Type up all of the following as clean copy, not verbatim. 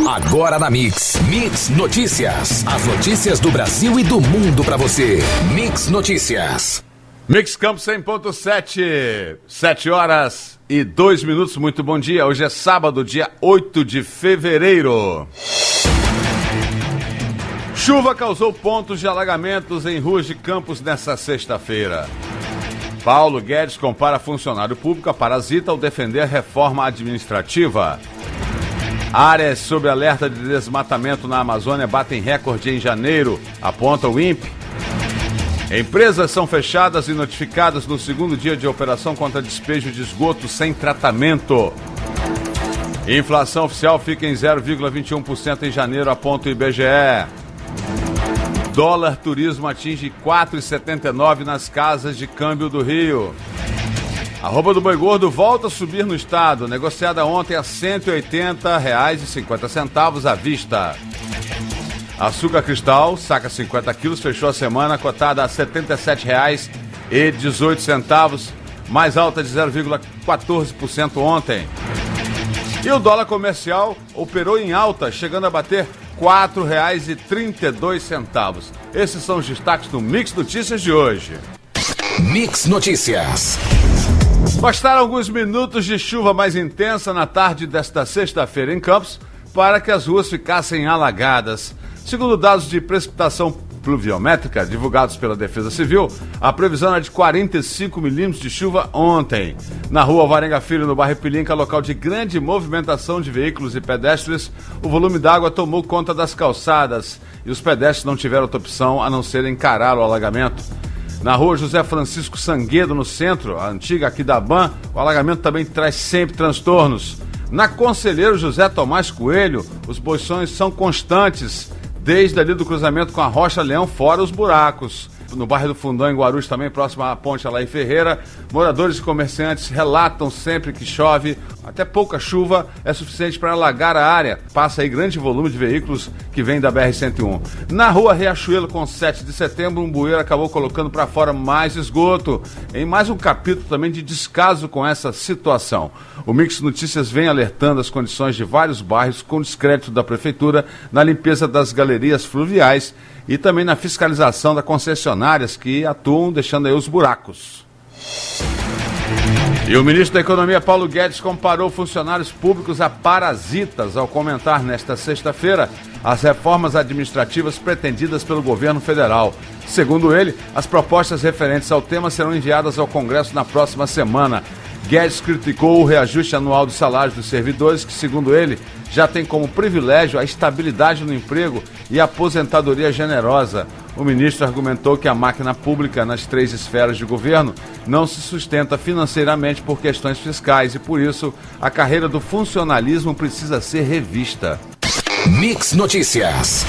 Agora na Mix Notícias. As notícias do Brasil e do mundo pra você. Mix Notícias. Mix Campos 100.7, 7h02. Muito bom dia. Hoje é sábado, dia 8 de fevereiro. Chuva causou pontos de alagamentos em ruas de Campos nesta sexta-feira. Paulo Guedes compara funcionário público a parasita ao defender reforma administrativa. Áreas sob alerta de desmatamento na Amazônia batem recorde em janeiro, aponta o INPE. Empresas são fechadas e notificadas no segundo dia de operação contra despejo de esgoto sem tratamento. Inflação oficial fica em 0,21% em janeiro, aponta o IBGE. Dólar turismo atinge 4,79 nas casas de câmbio do Rio. Arroba do boi gordo volta a subir no estado, negociada ontem a R$ 180,50 à vista. Açúcar cristal, saca 50 quilos, fechou a semana cotada a R$ 77,18, mais alta de 0,14% ontem. E o dólar comercial operou em alta, chegando a bater R$ 4,32. Esses são os destaques do Mix Notícias de hoje. Mix Notícias. Bastaram alguns minutos de chuva mais intensa na tarde desta sexta-feira em Campos para que as ruas ficassem alagadas. Segundo dados de precipitação pluviométrica divulgados pela Defesa Civil, a previsão é de 45 milímetros de chuva ontem. Na rua Alvarenga Filho, no bairro Pilinca, local de grande movimentação de veículos e pedestres, o volume d'água tomou conta das calçadas e os pedestres não tiveram outra opção a não ser encarar o alagamento. Na rua José Francisco Sanguedo, no centro, a antiga Aquidaban, o alagamento também traz sempre transtornos. Na Conselheiro José Tomás Coelho, os bolsões são constantes, desde ali do cruzamento com a Rocha Leão, fora os buracos. No bairro do Fundão, em Guarulhos, também próximo à ponte Alaí Ferreira, moradores e comerciantes relatam sempre que chove, até pouca chuva é suficiente para alagar a área. Passa aí grande volume de veículos que vem da BR-101. Na rua Riachuelo, com 7 de setembro, um bueiro acabou colocando para fora mais esgoto, em mais um capítulo também de descaso com essa situação. O Mix Notícias vem alertando as condições de vários bairros com descrédito da Prefeitura na limpeza das galerias fluviais e também na fiscalização das concessionárias que atuam deixando aí os buracos. E o ministro da Economia, Paulo Guedes, comparou funcionários públicos a parasitas ao comentar nesta sexta-feira as reformas administrativas pretendidas pelo governo federal. Segundo ele, as propostas referentes ao tema serão enviadas ao Congresso na próxima semana. Guedes criticou o reajuste anual dos salários dos servidores, que, segundo ele, já tem como privilégio a estabilidade no emprego e a aposentadoria generosa. O ministro argumentou que a máquina pública nas 3 esferas de governo não se sustenta financeiramente por questões fiscais e, por isso, a carreira do funcionalismo precisa ser revista. Mix Notícias.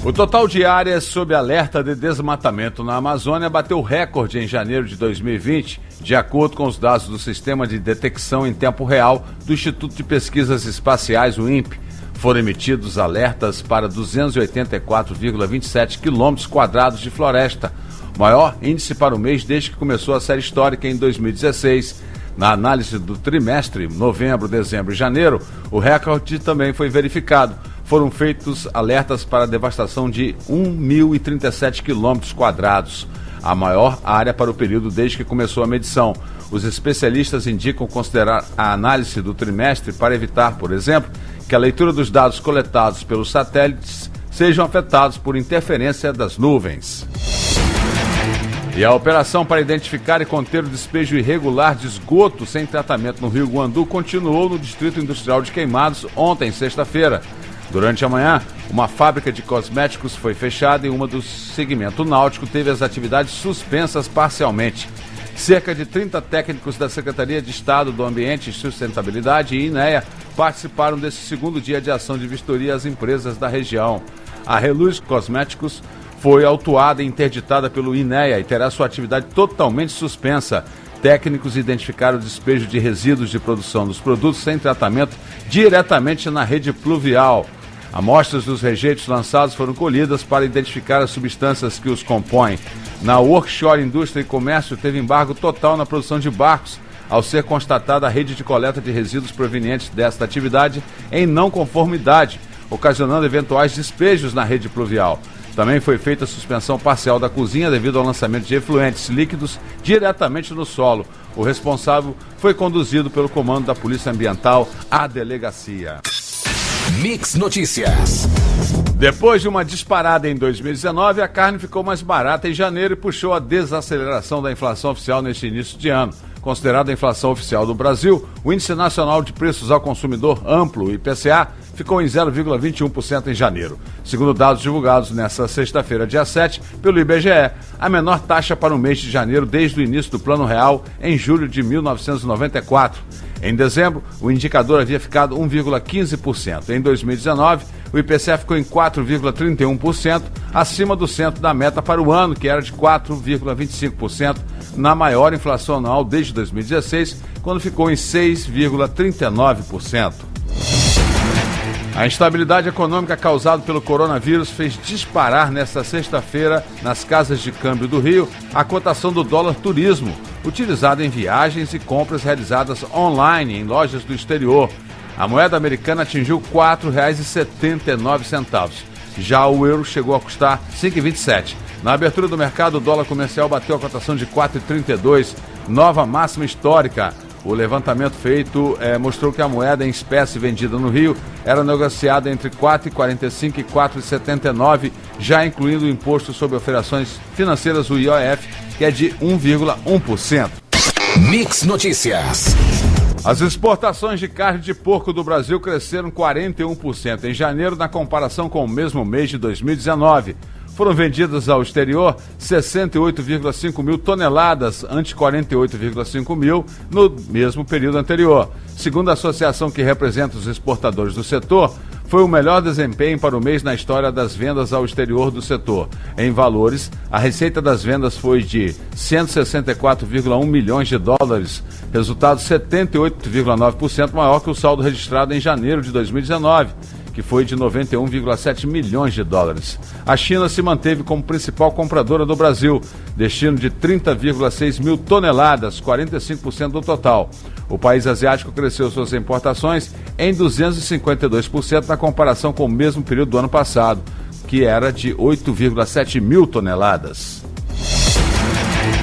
O total de áreas sob alerta de desmatamento na Amazônia bateu recorde em janeiro de 2020, de acordo com os dados do Sistema de Detecção em Tempo Real do Instituto de Pesquisas Espaciais, o INPE. Foram emitidos alertas para 284,27 quilômetros quadrados de floresta, maior índice para o mês desde que começou a série histórica em 2016. Na análise do trimestre, novembro, dezembro e janeiro, o recorde também foi verificado. Foram feitos alertas para a devastação de 1.037 quilômetros quadrados, a maior área para o período desde que começou a medição. Os especialistas indicam considerar a análise do trimestre para evitar, por exemplo, que a leitura dos dados coletados pelos satélites sejam afetados por interferência das nuvens. E a operação para identificar e conter o despejo irregular de esgoto sem tratamento no Rio Guandu continuou no Distrito Industrial de Queimados ontem, sexta-feira. Durante a manhã, uma fábrica de cosméticos foi fechada e uma do segmento náutico teve as atividades suspensas parcialmente. Cerca de 30 técnicos da Secretaria de Estado do Ambiente e Sustentabilidade e INEA participaram desse segundo dia de ação de vistoria às empresas da região. A Reluz Cosméticos foi autuada e interditada pelo INEA e terá sua atividade totalmente suspensa. Técnicos identificaram o despejo de resíduos de produção dos produtos sem tratamento diretamente na rede pluvial. Amostras dos rejeitos lançados foram colhidas para identificar as substâncias que os compõem. Na Workshore Indústria e Comércio teve embargo total na produção de barcos, ao ser constatada a rede de coleta de resíduos provenientes desta atividade em não conformidade, ocasionando eventuais despejos na rede pluvial. Também foi feita a suspensão parcial da cozinha devido ao lançamento de efluentes líquidos diretamente no solo. O responsável foi conduzido pelo comando da Polícia Ambiental à delegacia. Mix Notícias. Depois de uma disparada em 2019, a carne ficou mais barata em janeiro e puxou a desaceleração da inflação oficial neste início de ano. Considerada a inflação oficial do Brasil, o Índice Nacional de Preços ao Consumidor Amplo, IPCA, ficou em 0,21% em janeiro. Segundo dados divulgados nesta sexta-feira, dia 7, pelo IBGE, a menor taxa para o mês de janeiro desde o início do Plano Real, em julho de 1994. Em dezembro, o indicador havia ficado 1,15%. Em 2019, o IPCA ficou em 4,31%, acima do centro da meta para o ano, que era de 4,25%, na maior inflação anual desde 2016, quando ficou em 6,39%. A instabilidade econômica causada pelo coronavírus fez disparar nesta sexta-feira, nas casas de câmbio do Rio, a cotação do dólar turismo, utilizado em viagens e compras realizadas online em lojas do exterior. A moeda americana atingiu R$ 4,79. Já o euro chegou a custar R$ 5,27. Na abertura do mercado, o dólar comercial bateu a cotação de R$ 4,32, nova máxima histórica. O levantamento feito mostrou que a moeda em espécie vendida no Rio era negociada entre R$ 4,45 e R$ 4,79, já incluindo o imposto sobre operações financeiras, o IOF, que é de 1,1%. Mix Notícias. As exportações de carne de porco do Brasil cresceram 41% em janeiro na comparação com o mesmo mês de 2019. Foram vendidas ao exterior 68,5 mil toneladas, ante 48,5 mil no mesmo período anterior. Segundo a associação que representa os exportadores do setor, foi o melhor desempenho para o mês na história das vendas ao exterior do setor. Em valores, a receita das vendas foi de 164,1 milhões de dólares, resultado 78,9% maior que o saldo registrado em janeiro de 2019. Que foi de 91,7 milhões de dólares. A China se manteve como principal compradora do Brasil, destino de 30,6 mil toneladas, 45% do total. O país asiático cresceu suas importações em 252% na comparação com o mesmo período do ano passado, que era de 8,7 mil toneladas.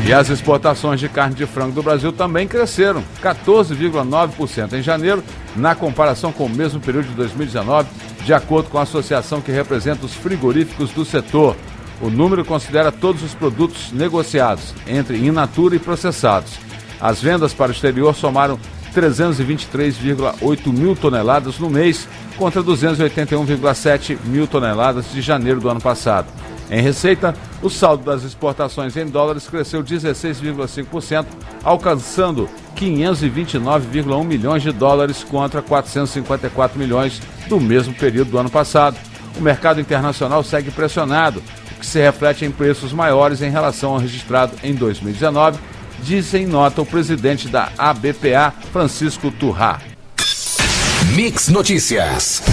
E as exportações de carne de frango do Brasil também cresceram, 14,9% em janeiro, na comparação com o mesmo período de 2019, de acordo com a associação que representa os frigoríficos do setor. O número considera todos os produtos negociados, entre in natura e processados. As vendas para o exterior somaram 323,8 mil toneladas no mês, contra 281,7 mil toneladas de janeiro do ano passado. Em receita, o saldo das exportações em dólares cresceu 16,5%, alcançando 529,1 milhões de dólares contra 454 milhões do mesmo período do ano passado. O mercado internacional segue pressionado, o que se reflete em preços maiores em relação ao registrado em 2019, diz em nota o presidente da ABPA, Francisco Turra. Mix Notícias.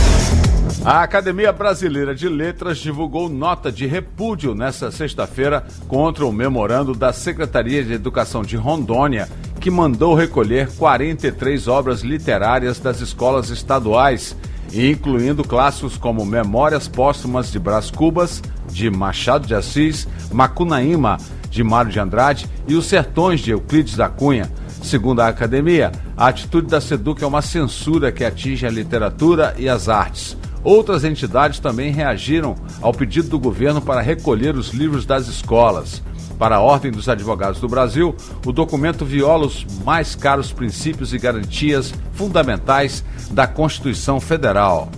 A Academia Brasileira de Letras divulgou nota de repúdio nesta sexta-feira contra o memorando da Secretaria de Educação de Rondônia, que mandou recolher 43 obras literárias das escolas estaduais, incluindo clássicos como Memórias Póstumas de Brás Cubas, de Machado de Assis, Macunaíma, de Mário de Andrade, e Os Sertões, de Euclides da Cunha. Segundo a Academia, a atitude da SEDUC é uma censura que atinge a literatura e as artes. Outras entidades também reagiram ao pedido do governo para recolher os livros das escolas. Para a Ordem dos Advogados do Brasil, o documento viola os mais caros princípios e garantias fundamentais da Constituição Federal.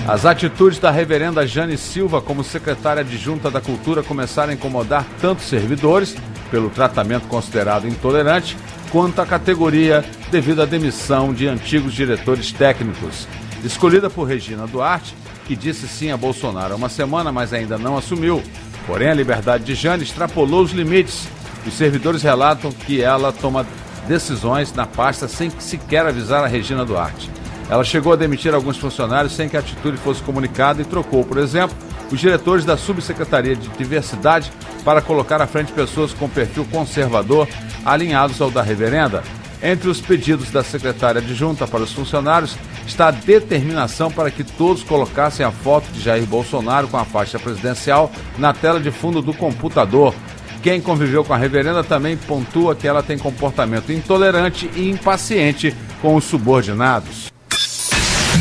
As atitudes da reverenda Jane Silva como secretária adjunta da Cultura começaram a incomodar tanto servidores, pelo tratamento considerado intolerante, quanto a categoria devido à demissão de antigos diretores técnicos. Escolhida por Regina Duarte, que disse sim a Bolsonaro há uma semana, mas ainda não assumiu. Porém, a liberdade de Jane extrapolou os limites. Os servidores relatam que ela toma decisões na pasta sem sequer avisar a Regina Duarte. Ela chegou a demitir alguns funcionários sem que a atitude fosse comunicada e trocou, por exemplo, os diretores da Subsecretaria de Diversidade para colocar à frente pessoas com perfil conservador alinhados ao da reverenda. Entre os pedidos da secretária adjunta para os funcionários está a determinação para que todos colocassem a foto de Jair Bolsonaro com a faixa presidencial na tela de fundo do computador. Quem conviveu com a reverenda também pontua que ela tem comportamento intolerante e impaciente com os subordinados.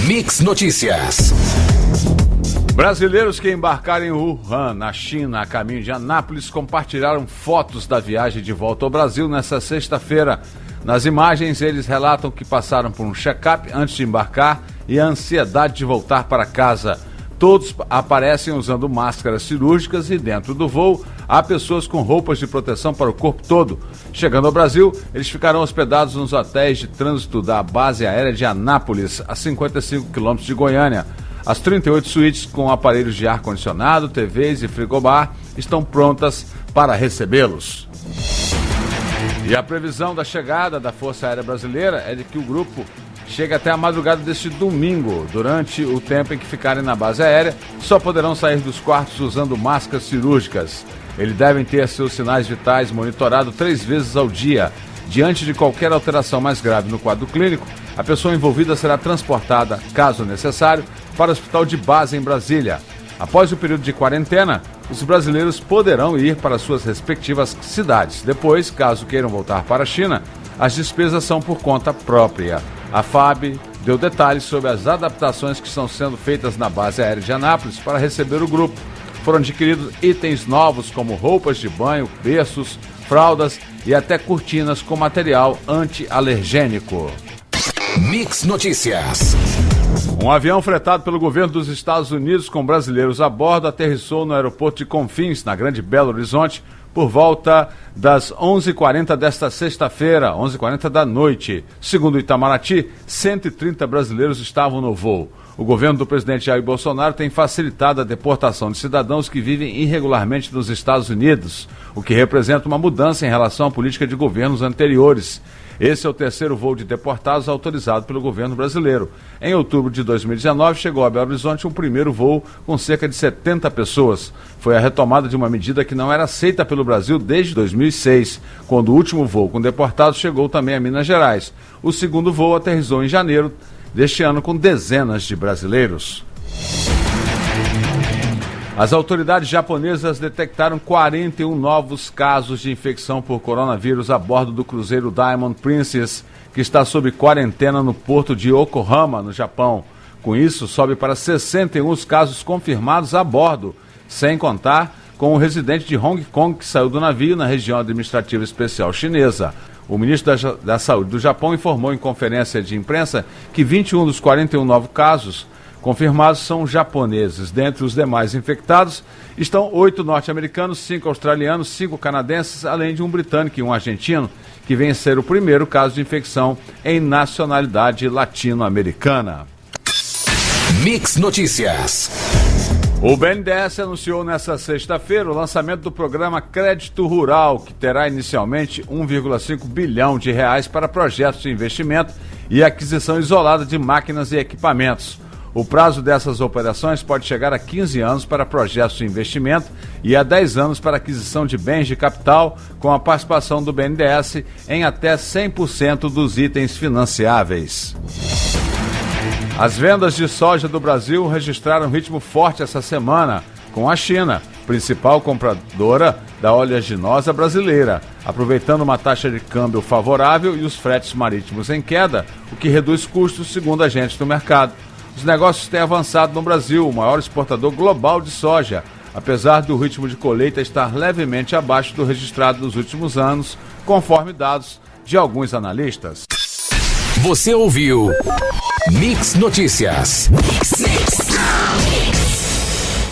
Mix Notícias. Brasileiros que embarcaram em Wuhan, na China, a caminho de Anápolis, compartilharam fotos da viagem de volta ao Brasil nesta sexta-feira. Nas imagens, eles relatam que passaram por um check-up antes de embarcar e a ansiedade de voltar para casa. Todos aparecem usando máscaras cirúrgicas e dentro do voo há pessoas com roupas de proteção para o corpo todo. Chegando ao Brasil, eles ficarão hospedados nos hotéis de trânsito da base aérea de Anápolis, a 55 quilômetros de Goiânia. As 38 suítes com aparelhos de ar-condicionado, TVs e frigobar estão prontas para recebê-los. E a previsão da chegada da Força Aérea Brasileira é de que o grupo chegue até a madrugada deste domingo. Durante o tempo em que ficarem na base aérea, só poderão sair dos quartos usando máscaras cirúrgicas. Eles devem ter seus sinais vitais monitorados 3 vezes ao dia. Diante de qualquer alteração mais grave no quadro clínico, a pessoa envolvida será transportada, caso necessário, para o hospital de base em Brasília. Após o período de quarentena, os brasileiros poderão ir para suas respectivas cidades. Depois, caso queiram voltar para a China, as despesas são por conta própria. A FAB deu detalhes sobre as adaptações que estão sendo feitas na base aérea de Anápolis para receber o grupo. Foram adquiridos itens novos como roupas de banho, berços, fraldas e até cortinas com material anti-alergênico. Mix Notícias. Um avião fretado pelo governo dos Estados Unidos com brasileiros a bordo aterrissou no aeroporto de Confins, na Grande Belo Horizonte, por volta das 11h40 desta sexta-feira, 11h40 da noite. Segundo o Itamaraty, 130 brasileiros estavam no voo. O governo do presidente Jair Bolsonaro tem facilitado a deportação de cidadãos que vivem irregularmente nos Estados Unidos, o que representa uma mudança em relação à política de governos anteriores. Esse é o terceiro voo de deportados autorizado pelo governo brasileiro. Em outubro de 2019, chegou a Belo Horizonte um primeiro voo com cerca de 70 pessoas. Foi a retomada de uma medida que não era aceita pelo Brasil desde 2006, quando o último voo com deportados chegou também a Minas Gerais. O segundo voo aterrissou em janeiro deste ano com dezenas de brasileiros. As autoridades japonesas detectaram 41 novos casos de infecção por coronavírus a bordo do cruzeiro Diamond Princess, que está sob quarentena no porto de Yokohama, no Japão. Com isso, sobe para 61 os casos confirmados a bordo, sem contar com o residente de Hong Kong que saiu do navio na região administrativa especial chinesa. O ministro da Saúde do Japão informou em conferência de imprensa que 21 dos 41 novos casos confirmados são japoneses. Dentre os demais infectados estão 8 norte-americanos, 5 australianos, 5 canadenses, além de um britânico e um argentino, que vem a ser o primeiro caso de infecção em nacionalidade latino-americana. Mix Notícias. O BNDES anunciou nesta sexta-feira o lançamento do programa Crédito Rural, que terá inicialmente 1,5 bilhão de reais para projetos de investimento e aquisição isolada de máquinas e equipamentos. O prazo dessas operações pode chegar a 15 anos para projetos de investimento e a 10 anos para aquisição de bens de capital, com a participação do BNDES em até 100% dos itens financiáveis. As vendas de soja do Brasil registraram um ritmo forte essa semana, com a China, principal compradora da oleaginosa brasileira, aproveitando uma taxa de câmbio favorável e os fretes marítimos em queda, o que reduz custos, segundo agentes do mercado. Os negócios têm avançado no Brasil, o maior exportador global de soja, apesar do ritmo de colheita estar levemente abaixo do registrado nos últimos anos, conforme dados de alguns analistas. Você ouviu Mix Notícias. Mix.